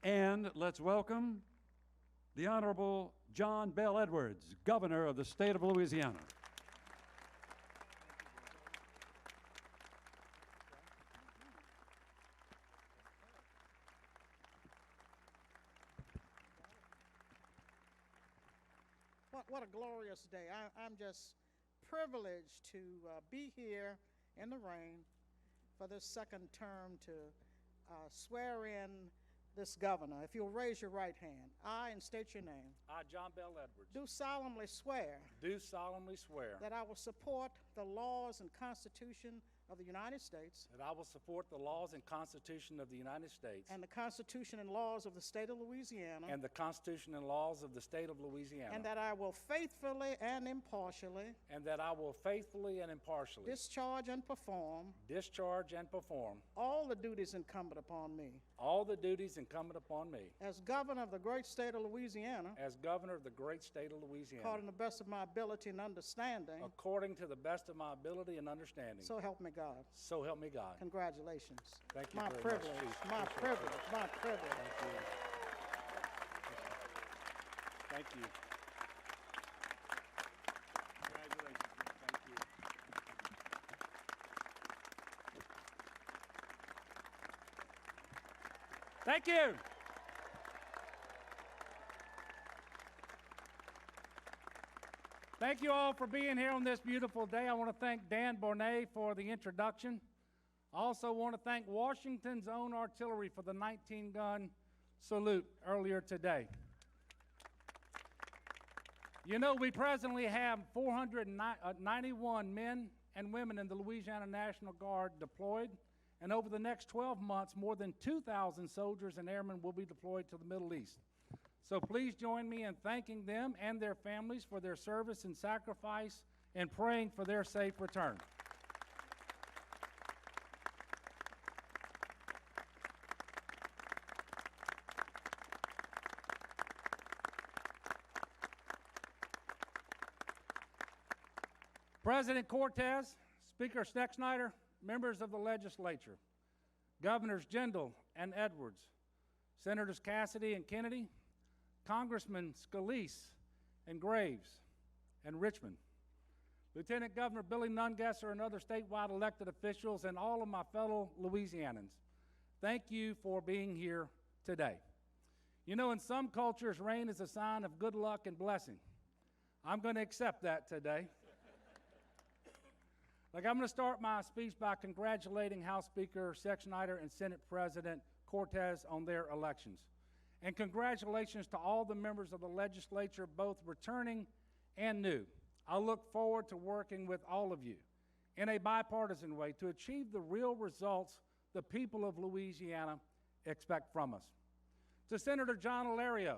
And let's welcome the Honorable John Bel Edwards, Governor of the state of Louisiana. What a glorious day. I'm just privileged to be here in the rain for this second term to swear in this governor. If you'll raise your right hand. I, and state your name. I, John Bel Edwards, Do solemnly swear do solemnly swear that I will support the laws and Constitution of the United States that I will support the laws and Constitution of the United States and the Constitution and laws of the state of Louisiana, and the Constitution and laws of the state of Louisiana, and that I will faithfully and impartially and that I will faithfully and impartially discharge and perform all the duties incumbent upon me the duties incumbent upon me as governor of the great state of Louisiana, as governor of the great state of Louisiana, according to the best of my ability and understanding. according to the best of my ability and understanding. So help me God. So help me God. Congratulations. Thank you My very privilege. much, Chief. My Appreciate privilege. it. My privilege. Thank you. Congratulations. Thank you. Thank you. Thank you all for being here on this beautiful day. I want to thank Dan Bornay for the introduction. I also want to thank Washington's own artillery for the 19-gun salute earlier today. You know, we presently have 491 men and women in the Louisiana National Guard deployed, and over the next 12 months, more than 2,000 soldiers and airmen will be deployed to the Middle East. So please join me in thanking them and their families for their service and sacrifice and praying for their safe return. President Cortez, Speaker Schnecksnyder, members of the legislature, Governors Jindal and Edwards, Senators Cassidy and Kennedy, Congressman Scalise and Graves and Richmond, Lieutenant Governor Billy Nungesser and other statewide elected officials, and all of my fellow Louisianans, thank you for being here today. You know, in some cultures, rain is a sign of good luck and blessing. I'm going to accept that today. I'm going to start my speech by congratulating House Speaker Schnecksnyder and Senate President Cortez on their elections. And congratulations to all the members of the legislature, both returning and new. I look forward to working with all of you in a bipartisan way to achieve the real results the people of Louisiana expect from us. To Senator John Alario,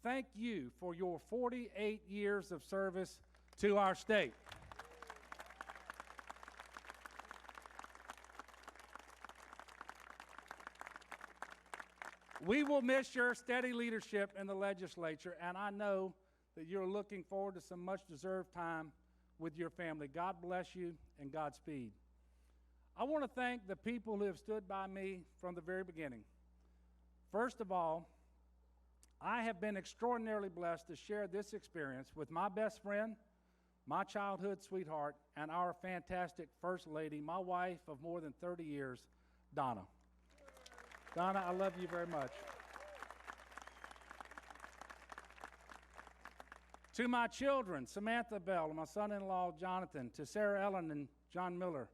thank you for your 48 years of service to our state. We will miss your steady leadership in the legislature, and I know that you're looking forward to some much-deserved time with your family. God bless you and Godspeed. I want to thank the people who have stood by me from the very beginning. First of all, I have been extraordinarily blessed to share this experience with my best friend, my childhood sweetheart, and our fantastic First Lady, my wife of more than 30 years, Donna. Donna, I love you very much. To my children, Samantha Bell, and my son-in-law, Jonathan, to Sarah Ellen and John Miller,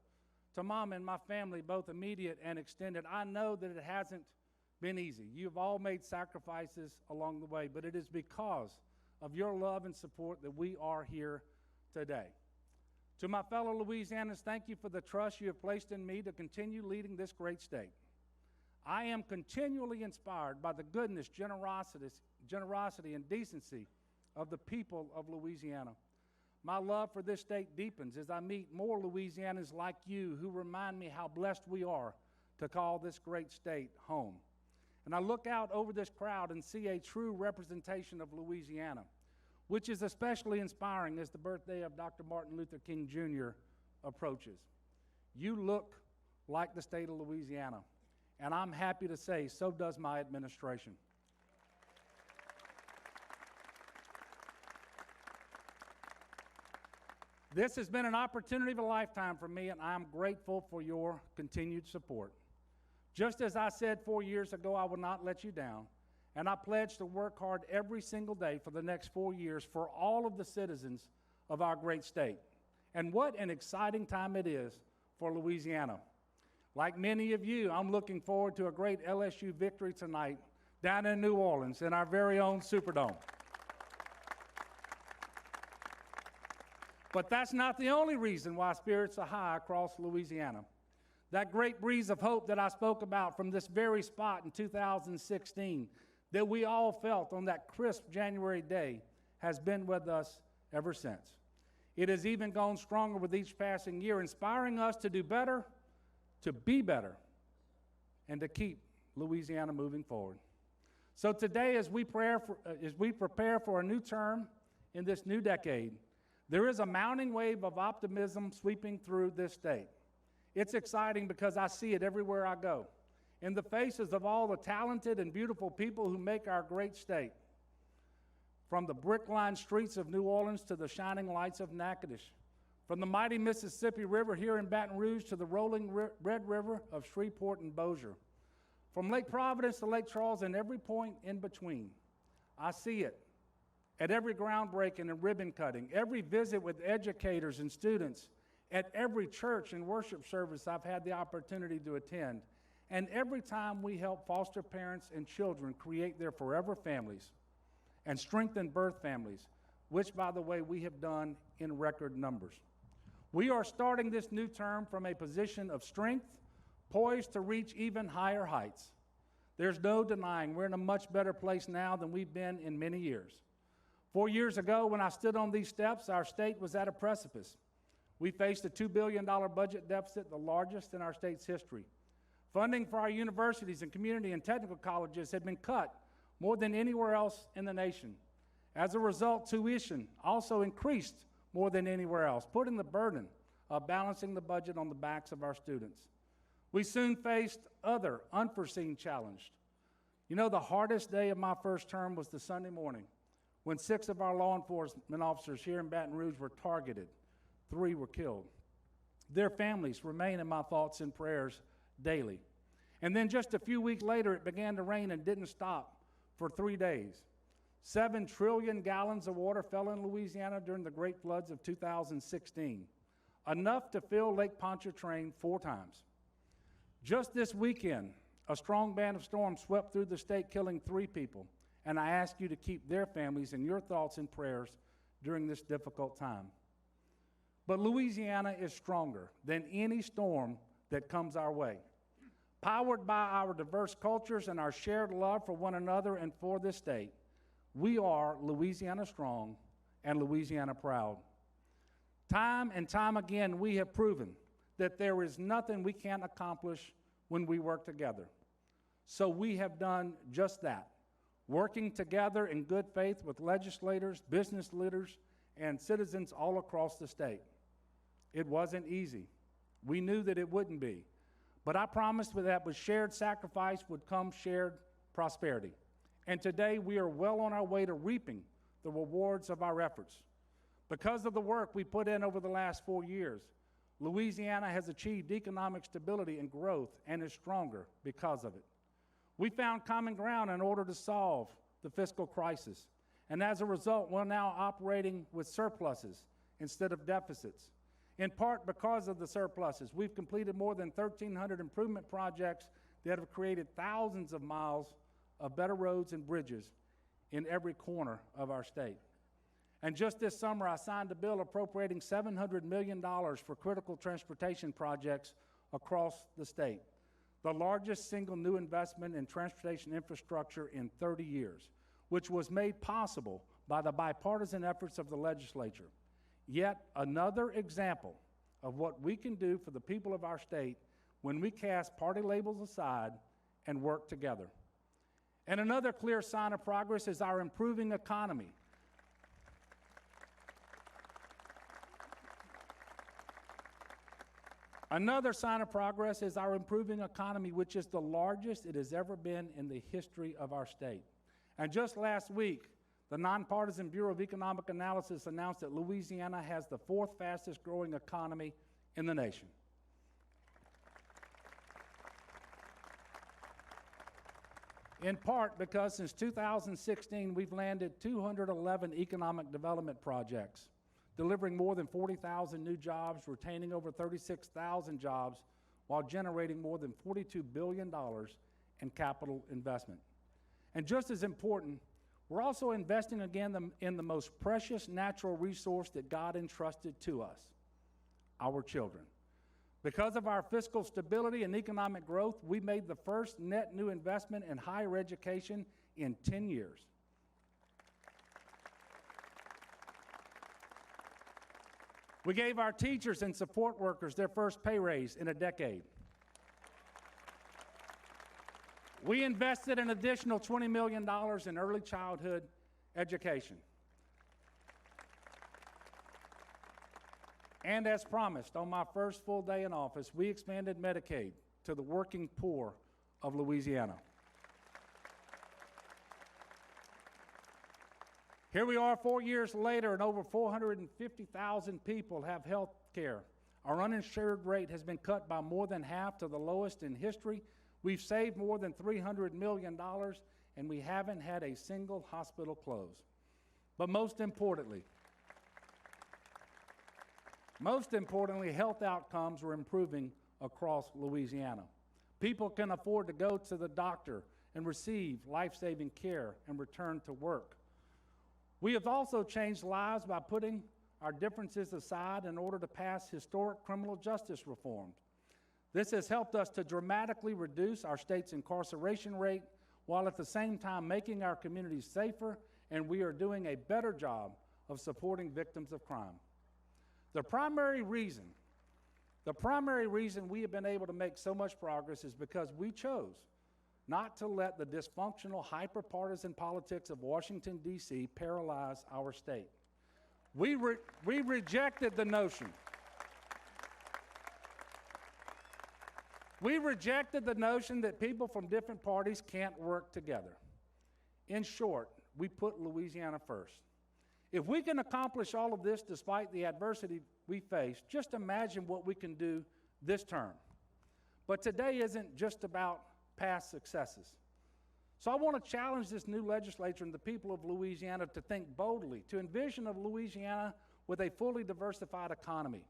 to Mom and my family, both immediate and extended, I know that it hasn't been easy. You've all made sacrifices along the way, but it is because of your love and support that we are here today. To my fellow Louisianans, thank you for the trust you have placed in me to continue leading this great state. I am continually inspired by the goodness, generosity, and decency of the people of Louisiana. My love for this state deepens as I meet more Louisianans like you who remind me how blessed we are to call this great state home. And I look out over this crowd and see a true representation of Louisiana, which is especially inspiring as the birthday of Dr. Martin Luther King Jr. approaches. You look like the state of Louisiana, And I'm happy to say, so does my administration. This has been an opportunity of a lifetime for me, and I'm grateful for your continued support. Just as I said 4 years ago, I will not let you down, and I pledge to work hard every single day for the next 4 years for all of the citizens of our great state. And what an exciting time it is for Louisiana. Like many of you, I'm looking forward to a great LSU victory tonight down in New Orleans in our very own Superdome. But that's not the only reason why spirits are high across Louisiana. That great breeze of hope that I spoke about from this very spot in 2016 that we all felt on that crisp January day has been with us ever since. It has even gone stronger with each passing year, inspiring us to do better, to be better, and to keep Louisiana moving forward. So today, as we prepare for a new term in this new decade, there is a mounting wave of optimism sweeping through this state. It's exciting because I see it everywhere I go, in the faces of all the talented and beautiful people who make our great state. From the brick-lined streets of New Orleans to the shining lights of Natchitoches, from the mighty Mississippi River here in Baton Rouge to the rolling Red River of Shreveport and Bossier, from Lake Providence to Lake Charles and every point in between. I see it at every groundbreaking and ribbon cutting, every visit with educators and students, at every church and worship service I've had the opportunity to attend, and every time we help foster parents and children create their forever families and strengthen birth families, which, by the way, we have done in record numbers. We are starting this new term from a position of strength, poised to reach even higher heights. There's no denying we're in a much better place now than we've been in many years. 4 years ago, when I stood on these steps, our state was at a precipice. We faced a $2 billion budget deficit, the largest in our state's history. Funding for our universities and community and technical colleges had been cut more than anywhere else in the nation. As a result, tuition also increased more than anywhere else, putting the burden of balancing the budget on the backs of our students. We soon faced other unforeseen challenges. You know, the hardest day of my first term was the Sunday morning when 6 of our law enforcement officers here in Baton Rouge were targeted. 3 were killed. Their families remain in my thoughts and prayers daily. And then just a few weeks later, it began to rain and didn't stop for 3 days. 7 trillion gallons of water fell in Louisiana during the great floods of 2016, enough to fill Lake Pontchartrain 4 times. Just this weekend, a strong band of storms swept through the state, killing 3 people, and I ask you to keep their families in your thoughts and prayers during this difficult time. But Louisiana is stronger than any storm that comes our way. Powered by our diverse cultures and our shared love for one another and for this state, we are Louisiana strong and Louisiana proud. Time and time again, we have proven that there is nothing we can't accomplish when we work together. So we have done just that, working together in good faith with legislators, business leaders, and citizens all across the state. It wasn't easy. We knew that it wouldn't be. But I promised that with shared sacrifice would come shared prosperity. And today we are well on our way to reaping the rewards of our efforts. Because of the work we put in over the last 4 years, Louisiana has achieved economic stability and growth and is stronger because of it. We found common ground in order to solve the fiscal crisis. And as a result, we're now operating with surpluses instead of deficits. In part because of the surpluses, we've completed more than 1,300 improvement projects that have created thousands of miles of better roads and bridges in every corner of our state. And just this summer, I signed a bill appropriating $700 million for critical transportation projects across the state, the largest single new investment in transportation infrastructure in 30 years, which was made possible by the bipartisan efforts of the legislature. Yet another example of what we can do for the people of our state when we cast party labels aside and work together. And another clear sign of progress is our improving economy. Another sign of progress is our improving economy, which is the largest it has ever been in the history of our state. And just last week, the Nonpartisan Bureau of Economic Analysis announced that Louisiana has the 4th fastest growing economy in the nation. In part because since 2016, we've landed 211 economic development projects, delivering more than 40,000 new jobs, retaining over 36,000 jobs, while generating more than $42 billion in capital investment. And just as important, we're also investing again in the most precious natural resource that God entrusted to us, our children. Because of our fiscal stability and economic growth, we made the first net new investment in higher education in 10 years. We gave our teachers and support workers their first pay raise in a decade. We invested an additional $20 million in early childhood education. And as promised, on my first full day in office, we expanded Medicaid to the working poor of Louisiana. Here we are 4 years later, and over 450,000 people have health care. Our uninsured rate has been cut by more than half to the lowest in history. We've saved more than $300 million, and we haven't had a single hospital close. But most importantly, health outcomes are improving across Louisiana. People can afford to go to the doctor and receive life-saving care and return to work. We have also changed lives by putting our differences aside in order to pass historic criminal justice reforms. This has helped us to dramatically reduce our state's incarceration rate, while at the same time making our communities safer, and we are doing a better job of supporting victims of crime. The primary reason we have been able to make so much progress is because we chose not to let the dysfunctional, hyper-partisan politics of Washington, D.C. paralyze our state. We rejected the notion. We rejected the notion that people from different parties can't work together. In short, we put Louisiana first. If we can accomplish all of this despite the adversity we face, just imagine what we can do this term. But today isn't just about past successes. So I want to challenge this new legislature and the people of Louisiana to think boldly, to envision a Louisiana with a fully diversified economy,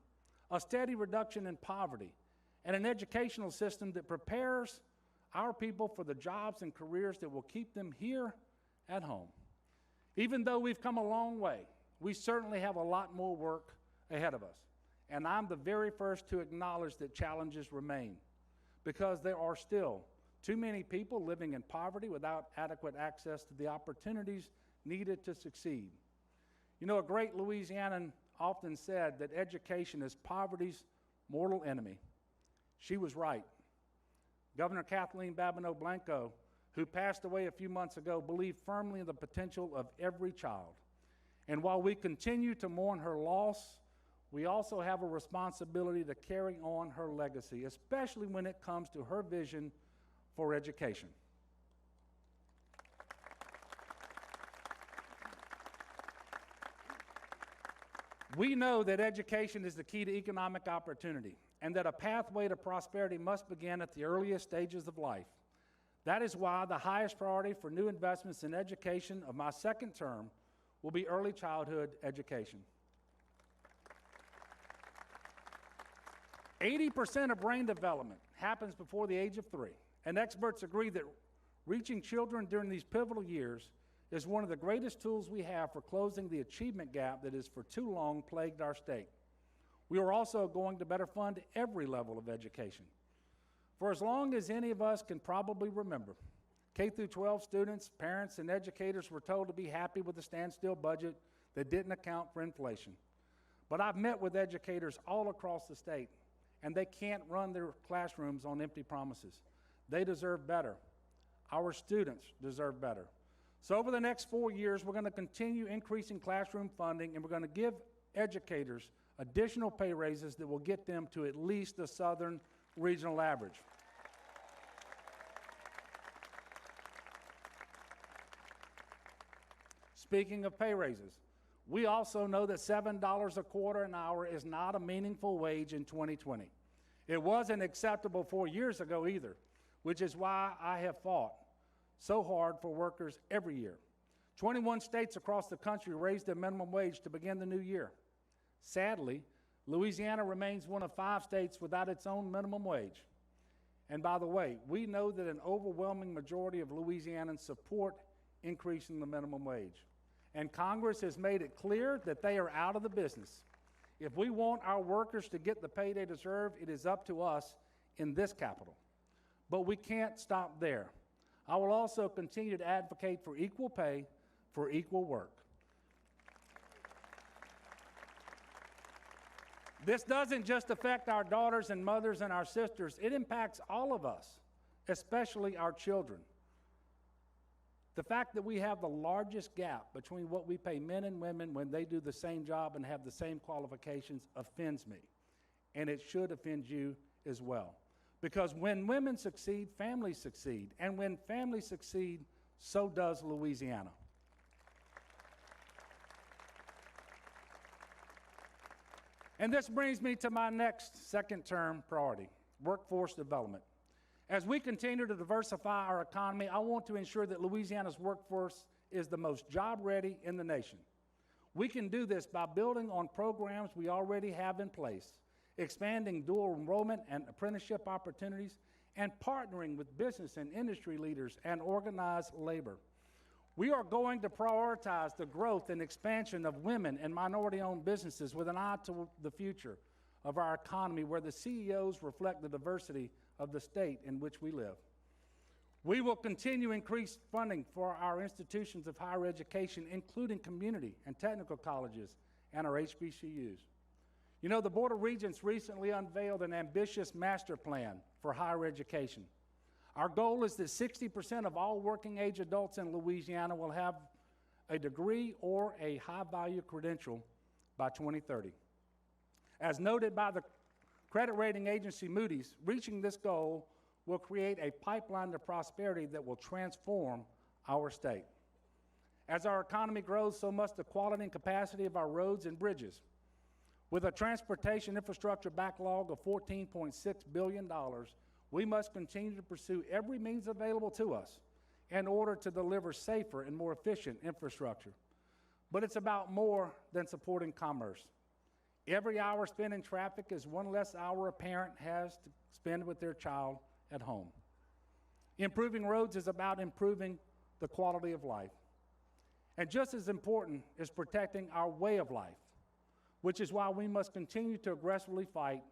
a steady reduction in poverty, and an educational system that prepares our people for the jobs and careers that will keep them here at home. Even though we've come a long way, we certainly have a lot more work ahead of us. And I'm the very first to acknowledge that challenges remain, because there are still too many people living in poverty without adequate access to the opportunities needed to succeed. You know, a great Louisianan often said that education is poverty's mortal enemy. She was right. Governor Kathleen Babineau Blanco, who passed away a few months ago, believed firmly in the potential of every child. And while we continue to mourn her loss, we also have a responsibility to carry on her legacy, especially when it comes to her vision for education. We know that education is the key to economic opportunity, and that a pathway to prosperity must begin at the earliest stages of life. That is why the highest priority for new investments in education of my second term will be early childhood education. 80% of brain development happens before the age of 3, and experts agree that reaching children during these pivotal years is one of the greatest tools we have for closing the achievement gap that has for too long plagued our state. We are also going to better fund every level of education. For as long as any of us can probably remember, K-12 students, parents, and educators were told to be happy with a standstill budget that didn't account for inflation. But I've met with educators all across the state, and they can't run their classrooms on empty promises. They deserve better. Our students deserve better. So over the next 4 years, we're going to continue increasing classroom funding, and we're going to give educators additional pay raises that will get them to at least the Southern regional average. Speaking of pay raises, we also know that $7 a quarter an hour is not a meaningful wage in 2020. It wasn't acceptable 4 years ago either, which is why I have fought so hard for workers every year. 21 states across the country raised their minimum wage to begin the new year. Sadly, Louisiana remains one of 5 states without its own minimum wage. And by the way, we know that an overwhelming majority of Louisianans support increasing the minimum wage. And Congress has made it clear that they are out of the business. If we want our workers to get the pay they deserve, it is up to us in this Capitol. But we can't stop there. I will also continue to advocate for equal pay for equal work. This doesn't just affect our daughters and mothers and our sisters, it impacts all of us, especially our children. The fact that we have the largest gap between what we pay men and women when they do the same job and have the same qualifications offends me, and it should offend you as well. Because when women succeed, families succeed, and when families succeed, so does Louisiana. And this brings me to my next second-term priority, workforce development. As we continue to diversify our economy, I want to ensure that Louisiana's workforce is the most job-ready in the nation. We can do this by building on programs we already have in place, expanding dual enrollment and apprenticeship opportunities, and partnering with business and industry leaders and organized labor. We are going to prioritize the growth and expansion of women and minority-owned businesses with an eye to the future of our economy, where the CEOs reflect the diversity of the state in which we live. We will continue increased funding for our institutions of higher education, including community and technical colleges and our HBCUs. You know, the Board of Regents recently unveiled an ambitious master plan for higher education. Our goal is that 60% of all working-age adults in Louisiana will have a degree or a high-value credential by 2030. As noted by the credit rating agency Moody's, reaching this goal will create a pipeline to prosperity that will transform our state. As our economy grows, so must the quality and capacity of our roads and bridges. With a transportation infrastructure backlog of $14.6 billion, we must continue to pursue every means available to us in order to deliver safer and more efficient infrastructure. But it's about more than supporting commerce. Every hour spent in traffic is one less hour a parent has to spend with their child at home. Improving roads is about improving the quality of life. And just as important is protecting our way of life, which is why we must continue to aggressively fight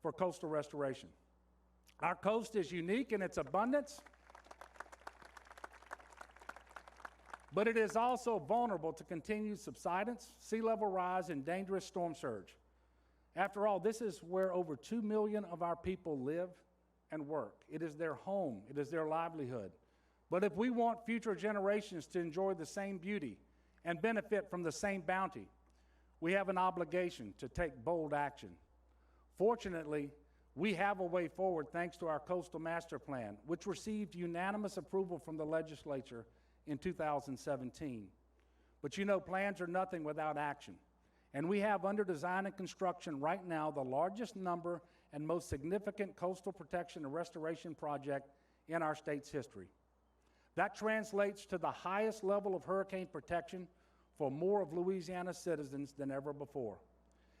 for coastal restoration. Our coast is unique in its abundance, but it is also vulnerable to continued subsidence, sea level rise, and dangerous storm surge. After all, this is where over 2 million of our people live and work. It is their home, it is their livelihood. But if we want future generations to enjoy the same beauty and benefit from the same bounty, we have an obligation to take bold action. Fortunately, we have a way forward thanks to our Coastal Master Plan, which received unanimous approval from the legislature in 2017. But you know, plans are nothing without action. And we have under design and construction right now the largest number and most significant coastal protection and restoration project in our state's history. That translates to the highest level of hurricane protection for more of Louisiana's citizens than ever before.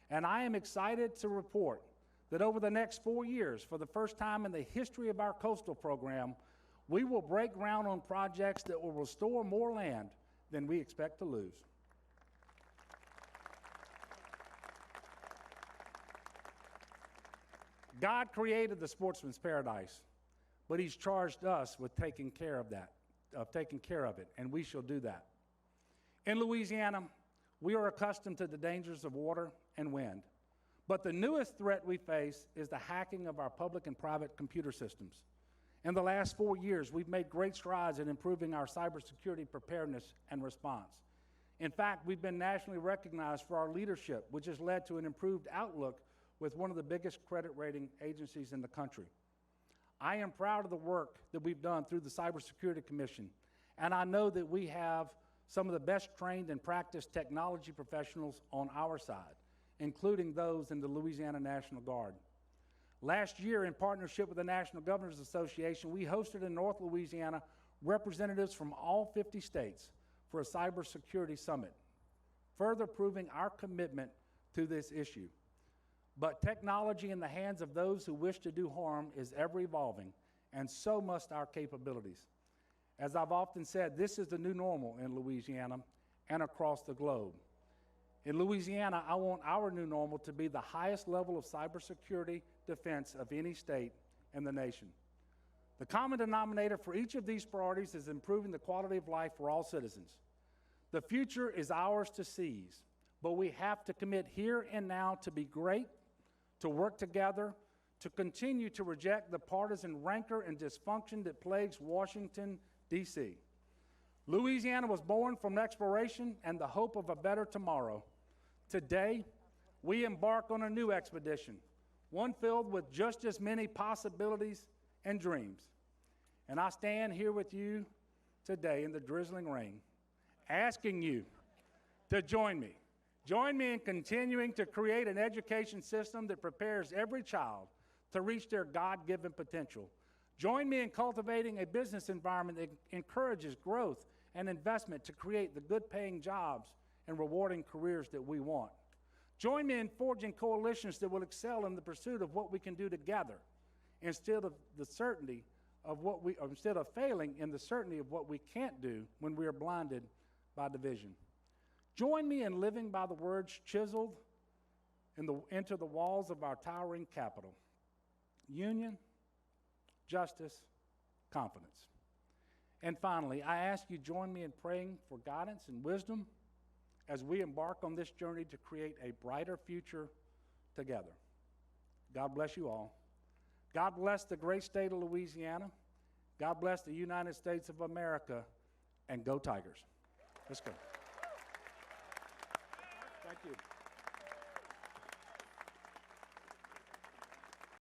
And I am excited to report that over the next 4 years, for the first time in the history of our coastal program, we will break ground on projects that will restore more land than we expect to lose. God created the sportsman's paradise, but he's charged us with taking care of it, and we shall do that. In Louisiana, we are accustomed to the dangers of water and wind. But the newest threat we face is the hacking of our public and private computer systems. In the last 4 years, we've made great strides in improving our cybersecurity preparedness and response. In fact, we've been nationally recognized for our leadership, which has led to an improved outlook with one of the biggest credit rating agencies in the country. I am proud of the work that we've done through the Cybersecurity Commission, and I know that we have some of the best trained and practiced technology professionals on our side, including those in the Louisiana National Guard. Last year, in partnership with the National Governors Association, we hosted in North Louisiana representatives from all 50 states for a cybersecurity summit, further proving our commitment to this issue. But technology in the hands of those who wish to do harm is ever evolving, and so must our capabilities. As I've often said, this is the new normal in Louisiana and across the globe. In Louisiana, I want our new normal to be the highest level of cybersecurity defense of any state in the nation. The common denominator for each of these priorities is improving the quality of life for all citizens. The future is ours to seize, but we have to commit here and now to be great, to work together, to continue to reject the partisan rancor and dysfunction that plagues Washington, D.C. Louisiana was born from exploration and the hope of a better tomorrow. Today, we embark on a new expedition, one filled with just as many possibilities and dreams. And I stand here with you today in the drizzling rain, asking you to join me. Join me in continuing to create an education system that prepares every child to reach their God-given potential. Join me in cultivating a business environment that encourages growth and investment to create the good-paying jobs and rewarding careers that we want. Join me in forging coalitions that will excel in the pursuit of what we can do together, instead of failing in the certainty of what we can't do when we are blinded by division. Join me in living by the words chiseled into the walls of our towering Capitol: union, justice, confidence. And finally, I ask you join me in praying for guidance and wisdom as we embark on this journey to create a brighter future together. God bless you all. God bless the great state of Louisiana. God bless the United States of America, and go Tigers. Let's go. Thank you.